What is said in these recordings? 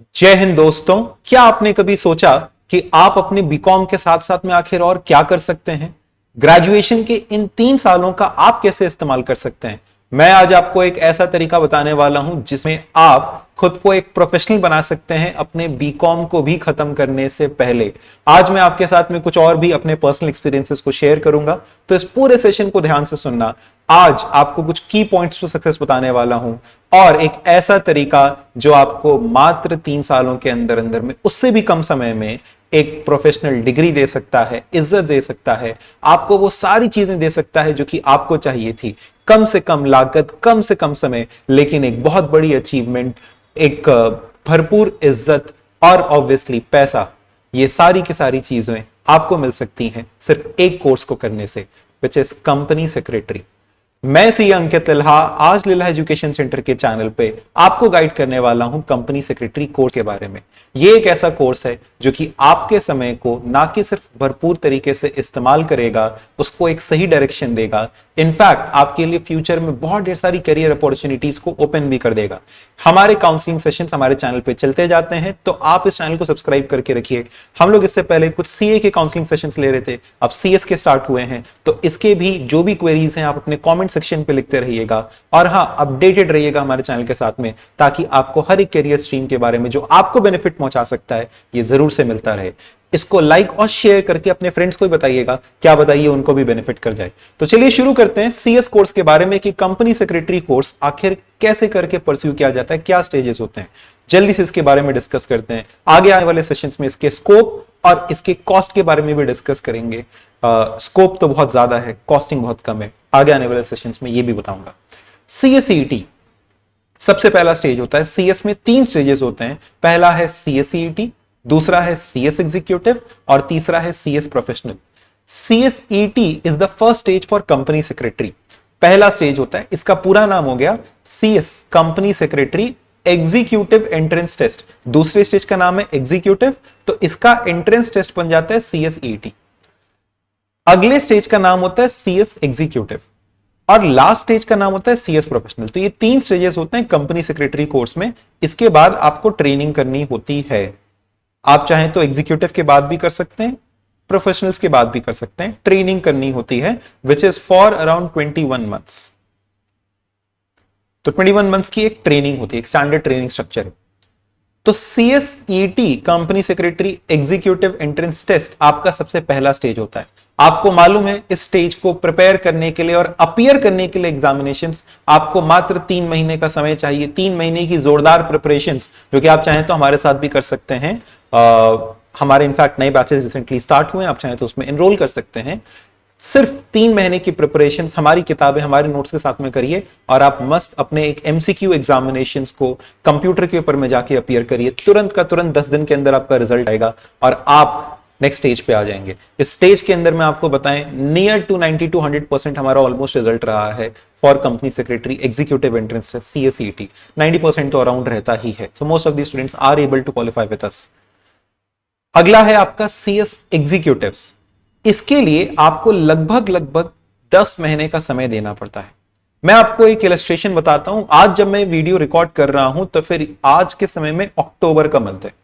जय हिंद दोस्तों। क्या आपने कभी सोचा कि आप अपने बीकॉम के साथ साथ में आखिर और क्या कर सकते हैं? ग्रेजुएशन के इन 3 सालों का आप कैसे इस्तेमाल कर सकते हैं? मैं आज आपको एक ऐसा तरीका बताने वाला हूं जिसमें आप खुद को एक प्रोफेशनल बना सकते हैं अपने बीकॉम को भी खत्म करने से पहले। आज मैं आपके साथ में कुछ और भी अपने पर्सनल एक्सपीरियंसेस को शेयर करूंगा, तो इस पूरे सेशन को ध्यान से सुनना। आज आपको कुछ की पॉइंट्स टू सक्सेस बताने वाला हूं और एक ऐसा तरीका जो आपको मात्र 3 सालों के अंदर अंदर में, उससे भी कम समय में, एक प्रोफेशनल डिग्री दे सकता है, इज्जत दे सकता है, आपको वो सारी चीजें दे सकता है जो कि आपको चाहिए थी। कम से कम लागत, कम से कम समय, लेकिन एक बहुत बड़ी अचीवमेंट, एक भरपूर इज्जत और ऑब्वियसली पैसा। ये सारी की सारी चीजें आपको मिल सकती हैं सिर्फ एक कोर्स को करने से, विच इज कंपनी सेक्रेटरी। मैं सी अंकित लिल्हा आज लिल्हा एजुकेशन सेंटर के चैनल पे आपको गाइड करने वाला हूं कंपनी सेक्रेटरी कोर्स के बारे में। ये एक ऐसा कोर्स है जो कि आपके समय को ना कि सिर्फ भरपूर तरीके से इस्तेमाल करेगा, उसको एक सही डायरेक्शन देगा, इनफैक्ट आपके लिए फ्यूचर में बहुत ढेर सारी करियर अपॉर्चुनिटीज को ओपन भी कर देगा। हमारे काउंसलिंग सेशंस हमारे चैनल पे चलते जाते हैं, तो आप इस चैनल को सब्सक्राइब करके रखिए। हम लोग इससे पहले कुछ सीए के काउंसलिंग सेशंस ले रहे थे, अब सीएस के स्टार्ट हुए हैं, तो इसके भी जो भी क्वेरीज हैं आप अपने कमेंट सेक्शन पे लिखते रहिएगा। और हाँ, अपडेटेड रहिएगा हमारे चैनल के साथ में, ताकि आपको हर एक करियर स्ट्रीम के बारे में जो आपको बेनिफिट पहुंचा सकता है ये जरूर से मिलता रहे। इसको लाइक और शेयर करके अपने फ्रेंड्स को भी बताइएगा, क्या बताइए उनको भी बेनिफिट कर जाए। तो चलिए शुरू करते हैं सीएस कोर्स के बारे में कि कंपनी सेक्रेटरी कोर्स आखिर कैसे करके परस्यू किया जाता है, क्या स्टेजेस होते हैं। जल्दी से इसके बारे में डिस्कस करते हैं। आगे आने वाले सेशंस में इसके स्कोप और इसके कॉस्ट के बारे में भी डिस्कस करेंगे। स्कोप तो बहुत ज्यादा है, कॉस्टिंग बहुत कम है। आगे आने वाले सेशंस में ये भी बताऊंगा। सीएसईटी सबसे पहला स्टेज होता है। सीएस में 3 स्टेजेस होते हैं। पहला है सीएसईटी, दूसरा है सीएस एग्जीक्यूटिव और तीसरा है CS professional. CSEET is the first stage for company secretary. पहला स्टेज होता है, इसका पूरा नाम हो गया CS company secretary executive entrance test. दूसरे स्टेज का नाम है एग्जीक्यूटिव, तो इसका एंट्रेंस टेस्ट बन जाता है सीएसईटी। अगले स्टेज का नाम होता है सीएस एग्जीक्यूटिव और लास्ट स्टेज का नाम होता है सीएस प्रोफेशनल। तो ये 3 स्टेजेस होते हैं कंपनी सेक्रेटरी कोर्स में। इसके बाद आपको ट्रेनिंग करनी होती है। आप चाहें तो एग्जीक्यूटिव के बाद भी कर सकते हैं, प्रोफेशनल्स के बाद भी कर सकते हैं। ट्रेनिंग करनी होती है which is for around 21 months. तो 21 मंथ्स की एक ट्रेनिंग होती है, एक स्टैंडर्ड ट्रेनिंग स्ट्रक्चर है। तो CSEET company secretary executive entrance test आपका सबसे पहला स्टेज होता है। आपको मालूम है इस स्टेज को प्रिपेयर करने के लिए और अपीयर करने के लिए एग्जामिनेशंस आपको मात्र 3 महीने का समय चाहिए। 3 महीने की जोरदार प्रिपरेशंस, जो कि आप चाहें तो हमारे साथ भी कर सकते हैं। हमारे इनफैक्ट नए बैचेस रिसेंटली स्टार्ट हुए हैं, आप चाहें तो उसमें एनरोल कर सकते हैं। सिर्फ 3 महीने की प्रिपरेशन हमारी किताबें, हमारे नोट्स के साथ में करिए और आप मस्त अपने एक एमसीक्यू एग्जामिनेशंस को कंप्यूटर के ऊपर में जाके अपीयर करिए। तुरंत का तुरंत 10 दिन के अंदर आपका रिजल्ट आएगा और आप नेक्स्ट स्टेज पे आ जाएंगे। इस स्टेज के अंदर मैं आपको बताएं, नियर टू 90 to 100% हमारा ऑलमोस्ट रिजल्ट रहा है for company secretary executive entrance CSEET. 90% तो अराउंड रहता ही है। So most of the students are able to qualify with us. अगला है आपका सीएस एग्जीक्यूटिव्स। इसके लिए आपको लगभग 10 महीने का समय देना पड़ता है। मैं आपको एक इलस्ट्रेशन बताता हूं। आज जब मैं वीडियो रिकॉर्ड कर रहा हूं तो फिर आज के समय में अक्टूबर का मंथ है।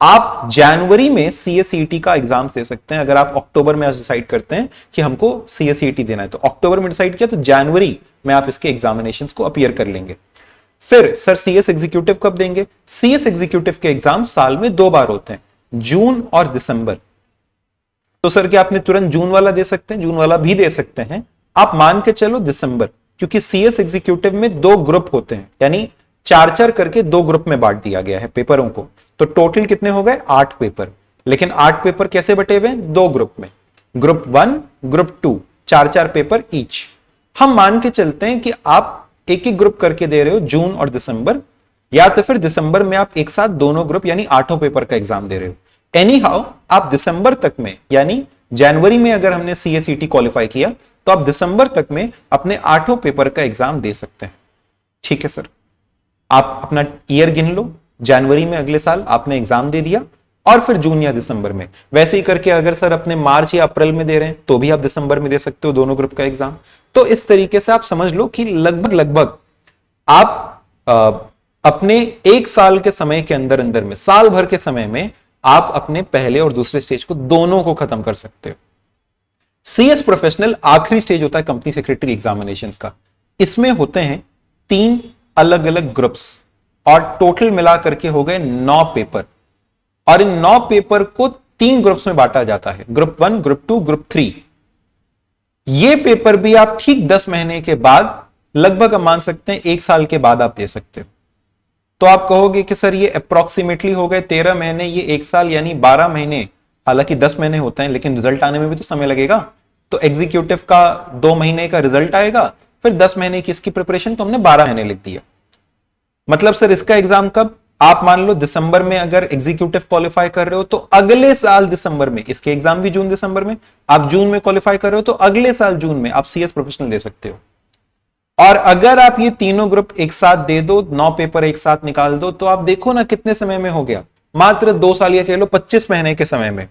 आप जनवरी में सीएसईटी का एग्जाम दे सकते हैं। अगर आप अक्टूबर में आज डिसाइड करते हैं कि हमको सीएसईटी देना है, तो अक्टूबर में डिसाइड किया तो जनवरी में आप इसके एग्जामिनेशंस को अपीयर कर लेंगे। फिर सर सीएस एग्जीक्यूटिव कब देंगे? सीएस एग्जीक्यूटिव के एग्जाम साल में 2 बार होते हैं, जून और दिसंबर। तो सर क्या आपने तुरंत जून वाला दे सकते हैं? जून वाला भी दे सकते हैं। आप मान के चलो दिसंबर, क्योंकि सीएस एग्जीक्यूटिव में 2 ग्रुप होते हैं, यानी 4 करके 2 ग्रुप में बांट दिया गया है पेपरों को। तो टोटल कितने हो गए? 8 पेपर। लेकिन 8 पेपर कैसे बटे हुए हैं? 2 ग्रुप में, ग्रुप 1, ग्रुप 2, 4 पेपर ईच। हम मान के चलते हैं कि आप एक एक ग्रुप करके दे रहे हो, जून और दिसंबर, या तो फिर दिसंबर में आप एक साथ दोनों ग्रुप यानी 8 पेपर का एग्जाम दे रहे हो। एनी हाउ आप दिसंबर तक में, यानी जनवरी में अगर हमने सीएसईटी क्वालिफाई किया तो आप दिसंबर तक में अपने 8 पेपर का एग्जाम दे सकते हैं। ठीक है सर, आप अपना ईयर गिन लो। जनवरी में अगले साल आपने एग्जाम दे दिया और फिर जून या दिसंबर में। वैसे ही करके अगर सर अपने मार्च या अप्रैल में दे रहे हैं तो भी आप दिसंबर में दे सकते हो दोनों ग्रुप का एग्जाम। तो इस तरीके से आप समझ लो कि लगभग आप अपने एक साल के समय के अंदर अंदर में, साल भर के समय में आप अपने पहले और दूसरे स्टेज को दोनों को खत्म कर सकते हो। सीएस प्रोफेशनल आखिरी स्टेज होता है कंपनी सेक्रेटरी एग्जामिनेशंस का। इसमें होते हैं 3 अलग अलग ग्रुप्स और टोटल मिला करके हो गए 9 पेपर, और इन 9 पेपर को 3 ग्रुप्स में बांटा जाता है, ग्रुप 1, ग्रुप 2, ग्रुप 3। ये पेपर भी आप ठीक 10 महीने के बाद, लगभग आप मान सकते हैं 1 साल के बाद आप दे सकते हो। तो आप कहोगे कि सर ये अप्रोक्सीमेटली हो गए 13 महीने, ये 1 साल यानी 12 महीने, हालांकि 10 महीने होते हैं लेकिन रिजल्ट आने में भी तो समय लगेगा। तो एग्जीक्यूटिव का 2 महीने का रिजल्ट आएगा, फिर 10 महीने की इसकी प्रिपरेशन, तो हमने 12 महीने लिख दिया। मतलब सर इसका एग्जाम कब? आप मान लो दिसंबर में अगर एग्जीक्यूटिव क्वालिफाई कर रहे हो तो अगले साल दिसंबर में, इसके एग्जाम भी जून दिसंबर में, आप जून में क्वालिफाई कर रहे हो तो अगले साल जून में आप सीएस प्रोफेशनल दे सकते हो। और अगर आप ये तीनों ग्रुप एक साथ दे दो, 9 पेपर एक साथ निकाल दो, तो आप देखो ना कितने समय में हो गया, मात्र 2 साल, या कह लो 25 महीने के समय में,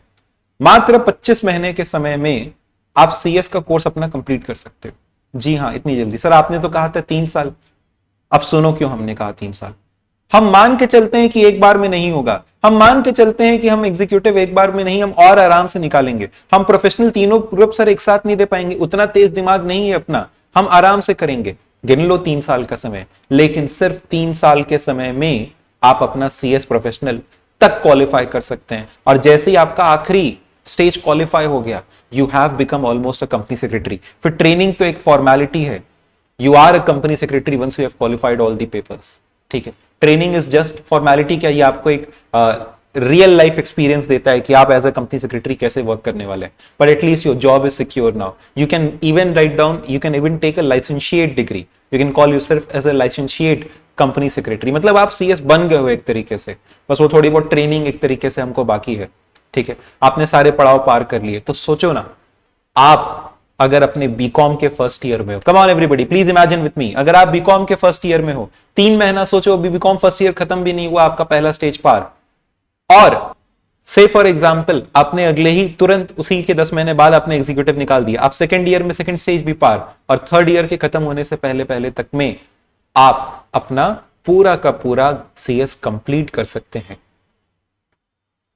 मात्र 25 महीने के समय में आप सीएस का कोर्स अपना कंप्लीट कर सकते हो। जी हां, इतनी जल्दी। सर आपने तो कहा था 3 साल, अब सुनो क्यों हमने कहा 3 साल। हम मान के चलते हैं कि एक बार में नहीं होगा, हम मान के चलते हैं कि हम एग्जीक्यूटिव एक बार में नहीं, हम और आराम से निकालेंगे। हम प्रोफेशनल तीनों ग्रुप सर एक साथ नहीं दे पाएंगे, उतना तेज दिमाग नहीं है अपना, हम आराम से करेंगे। गिन लो 3 साल का समय, लेकिन सिर्फ 3 साल के समय में आप अपना सीएस प्रोफेशनल तक क्वालिफाई कर सकते हैं। और जैसे ही आपका आखिरी स्टेज क्वालिफाई हो गया, you have become almost a company secretary. फिर ट्रेनिंग तो एक फॉर्मेलिटी है, you are a company secretary once you have qualified all the papers. ठीक है, ट्रेनिंग इज जस्ट फॉर्मेलिटी। क्या ये आपको एक रियल लाइफ एक्सपीरियंस देता है कि आप एज अ कंपनी सेक्रेटरी कैसे वर्क करने वाले हैं, but at least your job is secure now. You can even write down, you can even take a licentiate degree, you can call yourself as a licentiate company secretary. मतलब आप CS बन गए हो एक तरीके से, बस वो थोड़ी बहुत ट्रेनिंग एक तरीके से हमको बाकी है। ठीक है, आपने सारे पड़ाव पार कर लिए। तो सोचो ना, आप अगर अपने बीकॉम के फर्स्ट ईयर में हो, come on everybody please imagine with me, अगर आप बीकॉम के फर्स्ट ईयर में हो, 3 महीना सोचो, अभी बीकॉम फर्स्ट ईयर खत्म भी नहीं हुआ, आपका पहला स्टेज पार, और से फॉर एग्जाम्पल आपने अगले ही तुरंत उसी के 10 महीने बाद आपने एग्जीक्यूटिव निकाल दिया, आप सेकंड ईयर में सेकंड स्टेज भी पार, और थर्ड ईयर के खत्म होने से पहले पहले तक में आप अपना पूरा का पूरा सीएस कंप्लीट कर सकते हैं।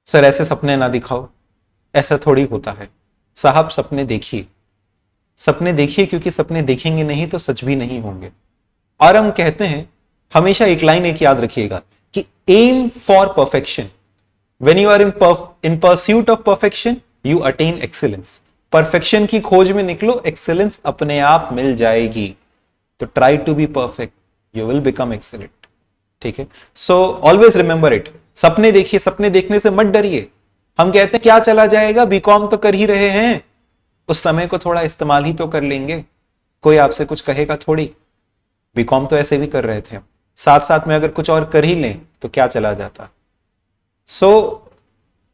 सर ऐसे सपने ना दिखाओ, ऐसा थोड़ी होता है साहब। सपने देखिए, सपने देखिए, क्योंकि सपने देखेंगे नहीं तो सच भी नहीं होंगे। और हम कहते हैं हमेशा एक लाइन एक याद रखिएगा कि aim for perfection, when you are in pursuit of perfection you attain excellence. Perfection की खोज में निकलो, एक्सीलेंस अपने आप मिल जाएगी। तो try to be perfect, you will become excellent. ठीक है, सो ऑलवेज रिमेंबर इट। सपने देखिए, सपने देखने से मत डरिए। हम कहते हैं क्या चला जाएगा, बीकॉम तो कर ही रहे हैं, उस समय को थोड़ा इस्तेमाल ही तो कर लेंगे, कोई आपसे कुछ कहेगा थोड़ी। बीकॉम तो ऐसे भी कर रहे थे, साथ साथ में अगर कुछ और कर ही लें तो क्या चला जाता। So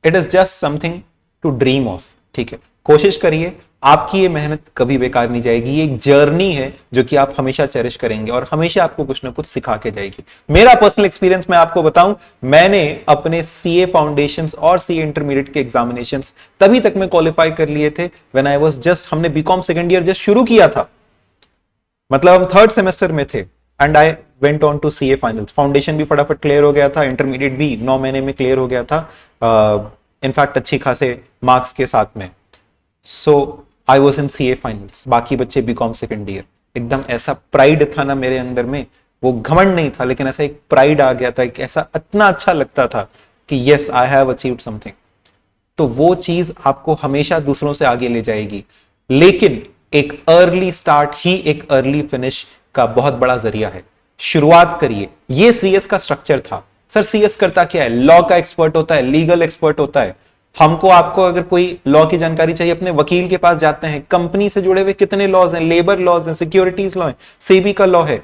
it is just something to dream of. ठीक है, कोशिश करिए, आपकी ये मेहनत कभी बेकार नहीं जाएगी। ये एक जर्नी है जो कि आप हमेशा चेरिश करेंगे और हमेशा आपको कुछ ना कुछ सिखा के जाएगी। मेरा पर्सनल एक्सपीरियंस मैं आपको बताऊं, मैंने अपने सीए फाउंडेशंस और सीए इंटरमीडिएट के एग्जामिनेशंस तभी तक मैं क्वालिफाई कर लिए थे व्हेन आई वाज जस्ट, हमने बीकॉम सेकंड ईयर जस्ट शुरू किया था, मतलब हम 3rd सेमेस्टर में थे, and I went on to CA finals. Foundation भी फटाफट क्लियर हो गया था, इंटरमीडिएट भी 9 महीने में क्लियर हो गया था, इनफैक्ट अच्छी खासे मार्क्स के साथ में। So I was in CA finals, बाकी बच्चे बीकॉम सेकंड ईयर। एकदम ऐसा प्राइड था ना मेरे अंदर में, वो घमंड नहीं था लेकिन ऐसा एक प्राइड आ गया था, एक ऐसा इतना अच्छा लगता था कि yes I have achieved something. तो वो चीज आपको हमेशा दूसरों से आगे ले जाएगी, लेकिन एक अर्ली स्टार्ट ही एक अर्ली फिनिश का बहुत बड़ा जरिया है। शुरुआत करिए, ये सीएस का स्ट्रक्चर था। सर सीएस करता क्या है? लॉ का एक्सपर्ट होता है, लीगल एक्सपर्ट होता है। हमको आपको अगर कोई लॉ की जानकारी चाहिए, अपने वकील के पास जाते हैं, कंपनी से जुड़े हुए कितने लॉज हैं, लेबर लॉज हैं, सिक्योरिटीज लॉ है, सेबी का लॉ है,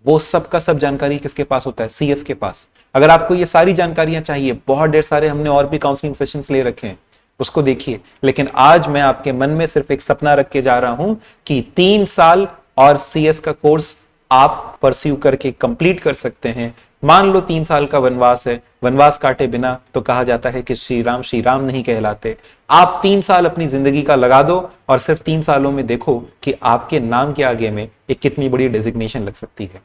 वो सब का सब जानकारी किसके पास होता है? सीएस के पास। अगर आपको ये सारी जानकारियां चाहिए, बहुत ढेर सारे हमने और भी काउंसलिंग सेशंस ले रखे हैं, उसको देखिए। लेकिन आज मैं आपके मन में सिर्फ एक सपना रख के जा रहा हूं कि 3 साल और सीएस का कोर्स आप परस्यू करके कंप्लीट कर सकते हैं। मान लो 3 साल का वनवास है, वनवास काटे बिना तो कहा जाता है कि श्री राम नहीं कहलाते। आप 3 साल अपनी जिंदगी का लगा दो और सिर्फ 3 सालों में देखो कि आपके नाम के आगे में एक कितनी बड़ी डेजिग्नेशन लग सकती है।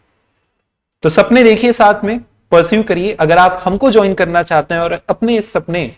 तो सपने देखिए साथ में, परस्यू करिए। अगर आप हमको ज्वाइन करना चाहते हैं और अपने इस सपने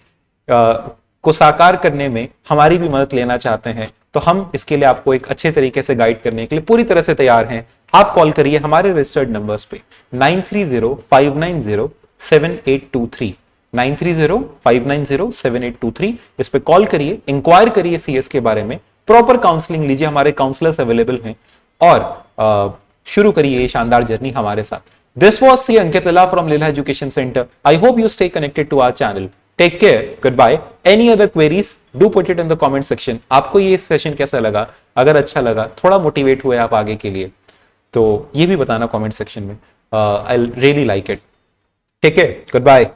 को साकार करने में हमारी भी मदद लेना चाहते हैं, तो हम इसके लिए आपको एक अच्छे तरीके से गाइड करने के लिए पूरी तरह से तैयार हैं। आप कॉल करिए हमारे रजिस्टर्ड नंबर्स पे 9305907823, 9305907823। इस पे कॉल करिए, इंक्वायर करिए सीएस के बारे में, प्रॉपर काउंसलिंग लीजिए, हमारे काउंसलर्स अवेलेबल हैं, और शुरू करिए ये शानदार जर्नी हमारे साथ। This was C Ankit Leela from Leela education centre. I hope you stay connected to our channel. Take care, good bye. Any other queries do put it in the comment section. आपको ये सेशन कैसा लगा? अगर अच्छा लगा, थोड़ा मोटिवेट हुए आप आगे के लिए, तो ये भी बताना कमेंट सेक्शन में। I really like it. Take care, good bye.